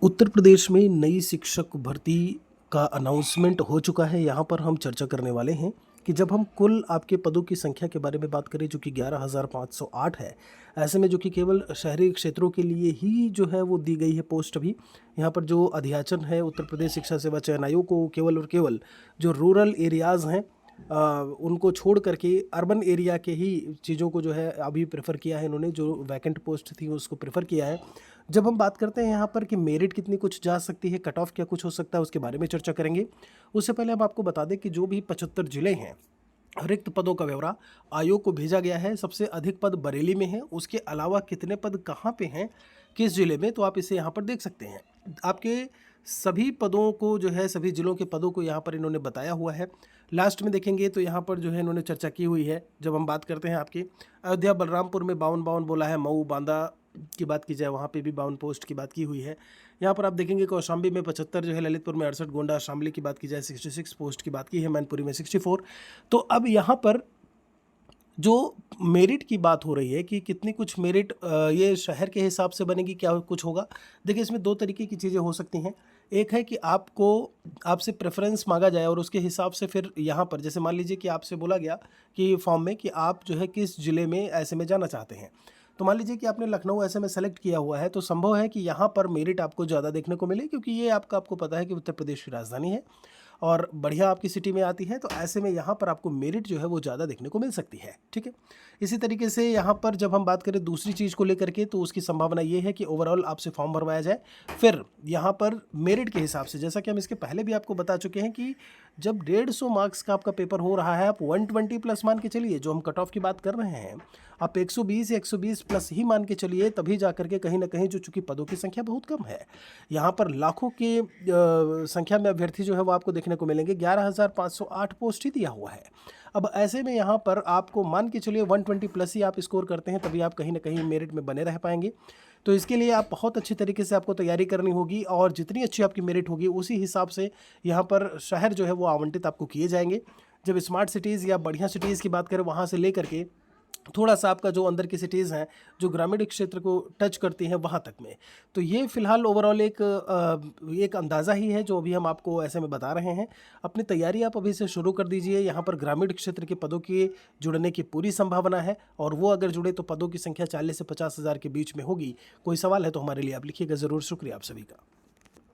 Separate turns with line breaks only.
उत्तर प्रदेश में नई शिक्षक भर्ती का अनाउंसमेंट हो चुका है। यहाँ पर हम चर्चा करने वाले हैं कि जब हम कुल आपके पदों की संख्या के बारे में बात करें जो कि 11,508 है, ऐसे में जो कि केवल शहरी क्षेत्रों के लिए ही जो है वो दी गई है पोस्ट अभी। यहाँ पर जो अध्याचन है उत्तर प्रदेश शिक्षा सेवा चयन आयोग को केवल और केवल जो रूरल एरियाज़ हैं उनको छोड़ करके अर्बन एरिया के ही चीज़ों को जो है अभी प्रेफर किया है इन्होंने, जो वैकेंट पोस्ट थी उसको प्रेफर किया है। जब हम बात करते हैं यहाँ पर कि मेरिट कितनी कुछ जा सकती है, कट ऑफ क्या कुछ हो सकता है, उसके बारे में चर्चा करेंगे। उससे पहले हम आपको बता दें कि जो भी 75 जिले हैं, रिक्त पदों का ब्यौरा आयोग को भेजा गया है। सबसे अधिक पद बरेली में है, उसके अलावा कितने पद कहाँ पे हैं, किस जिले में, तो आप इसे यहाँ पर देख सकते हैं। आपके सभी पदों को जो है, सभी जिलों के पदों को यहाँ पर इन्होंने बताया हुआ है। लास्ट में देखेंगे तो यहाँ पर जो है इन्होंने चर्चा की हुई है। जब हम बात करते हैं आपके अयोध्या बलरामपुर में 52 बोला है, मऊ बांदा की बात की जाए वहाँ पे भी 52 पोस्ट की बात की हुई है। यहाँ पर आप देखेंगे कौशाम्बी में 75 जो है, ललितपुर में 68, गोंडा शामली की बात की जाए 66 पोस्ट की बात की है, मैनपुरी में 64। तो अब यहाँ पर जो मेरिट की बात हो रही है कि कितनी कुछ मेरिट ये शहर के हिसाब से बनेगी, क्या कुछ होगा। देखिए इसमें दो तरीके की चीज़ें हो सकती हैं। एक है कि आपको आपसे प्रेफरेंस मांगा जाए और उसके हिसाब से फिर यहाँ पर जैसे मान लीजिए कि आपसे बोला गया कि फॉर्म में कि आप जो है किस ज़िले में ऐसे में जाना चाहते हैं। तो मान लीजिए कि आपने लखनऊ ऐसे में सेलेक्ट किया हुआ है, तो संभव है कि यहाँ पर मेरिट आपको ज़्यादा देखने को मिले, क्योंकि ये आपको पता है कि उत्तर प्रदेश की राजधानी है और बढ़िया आपकी सिटी में आती है। तो ऐसे में यहाँ पर आपको मेरिट जो है वो ज़्यादा देखने को मिल सकती है। ठीक है, इसी तरीके से यहाँ पर जब हम बात करें दूसरी चीज़ को लेकर के, तो उसकी संभावना ये है कि ओवरऑल आपसे फॉर्म भरवाया जाए, फिर यहाँ पर मेरिट के हिसाब से, जैसा कि हम इसके पहले भी आपको बता चुके हैं कि जब 150 मार्क्स का आपका पेपर हो रहा है, आप 120 प्लस मान के चलिए, जो हम कट ऑफ की बात कर रहे हैं, आप 120 या 120 प्लस ही मान के चलिए, तभी जा करके कहीं ना कहीं जो चूंकि पदों की संख्या बहुत कम है, यहाँ पर लाखों के संख्या में अभ्यर्थी जो है वो आपको देखने को मिलेंगे। 11,508 पोस्ट ही दिया हुआ है। अब ऐसे में यहाँ पर आपको मान के चलिए 120 प्लस ही आप स्कोर करते हैं, तभी आप कहीं ना कहीं मेरिट में बने रह पाएंगे। तो इसके लिए आप बहुत अच्छी तरीके से आपको तैयारी करनी होगी, और जितनी अच्छी आपकी मेरिट होगी उसी हिसाब से यहाँ पर शहर जो है वो आवंटित आपको किए जाएंगे। जब स्मार्ट सिटीज़ या बढ़िया सिटीज़ की बात करें, वहाँ से लेकर के थोड़ा सा आपका जो अंदर की सिटीज़ हैं, जो ग्रामीण क्षेत्र को टच करती हैं, वहाँ तक में। तो ये फ़िलहाल ओवरऑल एक अंदाज़ा ही है जो अभी हम आपको ऐसे में बता रहे हैं। अपनी तैयारी आप अभी से शुरू कर दीजिए। यहाँ पर ग्रामीण क्षेत्र के पदों के जुड़ने की पूरी संभावना है, और वो अगर जुड़े तो पदों की संख्या 40 से 50 हज़ार के बीच में होगी। कोई सवाल है तो हमारे लिए आप लिखिएगा ज़रूर। शुक्रिया आप सभी का।